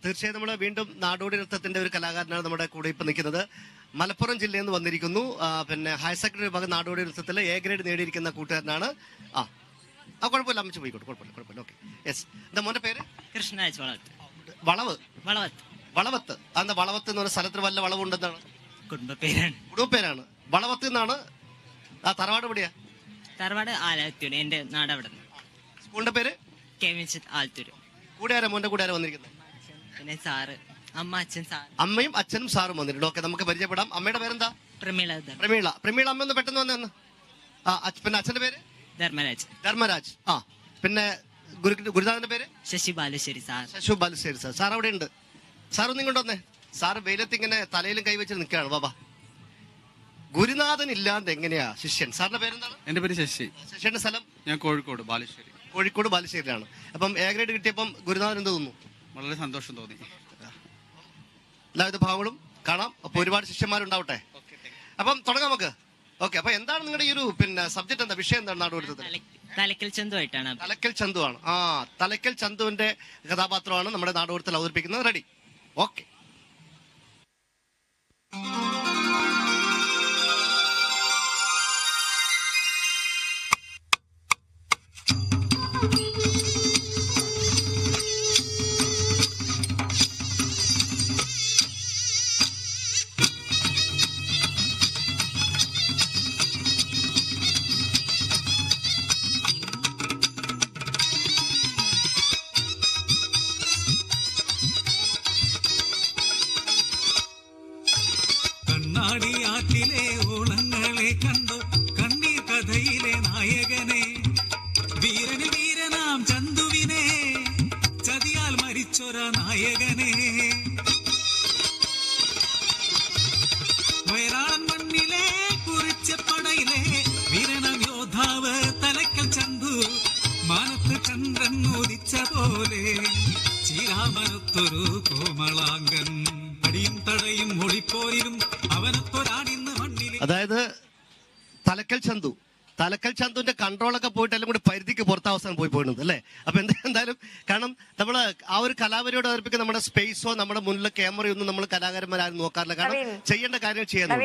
തീർച്ചയായും നമ്മൾ വീണ്ടും നാടോടി നൃത്തത്തിന്റെ ഒരു കലാകാരനാണ് നമ്മുടെ കൂടെ ഇപ്പൊ നിൽക്കുന്നത്. മലപ്പുറം ജില്ലയിൽ നിന്ന് വന്നിരിക്കുന്നു. പിന്നെ ഹയർ സെക്കൻഡറി വിഭാഗം നാടോടി നൃത്തത്തിൽ എ ഗ്രേഡ് നേടിയിരിക്കുന്ന കൂട്ടുകാരനാണ്. കുഴപ്പമില്ല, അമ്മച്ച് പോയിക്കോട്ടെ, കുഴപ്പമില്ല. Okay, yes. എന്താ മോന്റെ പേര്? കൃഷ്ണരാജ്. വളവത്ത്. അന്ന് വളവത്ത് എന്ന് പറഞ്ഞ സ്ഥലത്തിന് വല്ല വളവുണ്ടെന്നാണ് കുടുംബപ്പേരാണ്. വളവത്ത് എന്നാണ്. തറവാട് എവിടെയാ? തറവാട് ആലത്തൂര്. എന്റെ നാട് അവിടെ. സ്കൂളിന്റെ പേര്? ആലത്തൂര്. കൂടെയാരാ മോന്റെ കൂടെ വന്നിരിക്കുന്നത്? പിന്നെ സാറ്, അമ്മ, അച്ഛൻ, സാർ. അമ്മയും അച്ഛനും സാറും വന്നിട്ടുണ്ട്. ഓക്കെ, നമുക്ക് പരിചയപ്പെടാം. അമ്മയുടെ പേരെന്താ? പ്രമീള. അമ്മ ഒന്ന് പെട്ടെന്ന് വന്നു. പിന്നെ അച്ഛന്റെ പേര്? ധർമ്മരാജ്. പിന്നെ ഗുരുനാഥന്റെ പേര്? ശശി ബാലുശ്ശേരി സാർ. സാർ അവിടെ ഉണ്ട്. സാർ ഒന്നും ഇങ്ങോട്ട് വന്നേ. സാറ് വെയിലത്ത് ഇങ്ങനെ തലയിലും കൈവച്ച് നിൽക്കുകയാണ്. ബാബാ, ഗുരുനാഥൻ ഇല്ലാണ്ട് എങ്ങനെയാ ശിഷ്യൻ? സാറിന്റെ പേരെന്താണ്? എന്റെ പേര് ശശി. ശശിയുടെ സ്ഥലം? ഞാൻ കോഴിക്കോട് ബാലുശ്ശേരിയാണ്. അപ്പം എ ഗ്രേഡ് കിട്ടിയപ്പം ഗുരുനാഥൻ എന്ത് തോന്നുന്നു? വളരെ സന്തോഷം തോന്നി. എല്ലാവിധ ഭാവങ്ങളും കാണാം. അപ്പൊ ഒരുപാട് ശിഷ്യന്മാരുണ്ടാവട്ടെ. അപ്പം തുടങ്ങാം നമുക്ക്. ഓക്കെ, അപ്പൊ എന്താണ് നിങ്ങളുടെ ഈ ഒരു പിന്നെ സബ്ജക്ട്, എന്താ വിഷയം, എന്താണ് നാടോടിനൃത്തത്തിൽ? തലക്കൽ ചന്തുവായിട്ടാണ്. തലക്കൽ ചന്തുവാണ്. തലക്കൽ ചന്തുവിന്റെ കഥാപാത്രമാണ് നമ്മുടെ നാടോടിനൃത്തത്തിൽ അവതരിപ്പിക്കുന്നത്. റെഡി? ഓക്കെ. കണ്ണാടിയാറ്റിലെ ഓളങ്ങളെ കണ്ടു കണ്ണീർ കഥയിലെ നായകനെ, വീരനിൽ വീരനാം ചന്തുവിനെ, ചതിയാൽ മരിച്ചൊര നായകനെ, വയനാടൻ മണ്ണിലെ കുറിച്ചപ്പടയിലെ വീരനാം യോദ്ധാവ് തലക്കൽ ചന്തു, മാനത്ത് ചന്ദ്രൻ ഉദിച്ച പോലെ ചീരാമരത്തൊരു കോമളാങ്കൻ, അടിയും തടയും ഒളിപ്പോരിലും അവനത്തൊരാടിന്ന് മണ്ണിൽ. അതായത് തലക്കൽ ചന്തുവിന്റെ കൺട്രോളൊക്കെ പോയിട്ട് എല്ലാം കൂടി പരിധിക്ക് പുറത്ത അവസാനം പോയിട്ടുണ്ട് അല്ലേ? അപ്പൊ എന്തായാലും കാരണം നമ്മള് ആ ഒരു കലാപരിയോട് അവതരിപ്പിക്കുന്ന നമ്മുടെ സ്പേസോ നമ്മുടെ മുന്നിലെ ക്യാമറയോ ഒന്നും നമ്മൾ കലാകാരന്മാരും നോക്കാറില്ല. കാരണം ചെയ്യേണ്ട കാര്യം ചെയ്യാൻ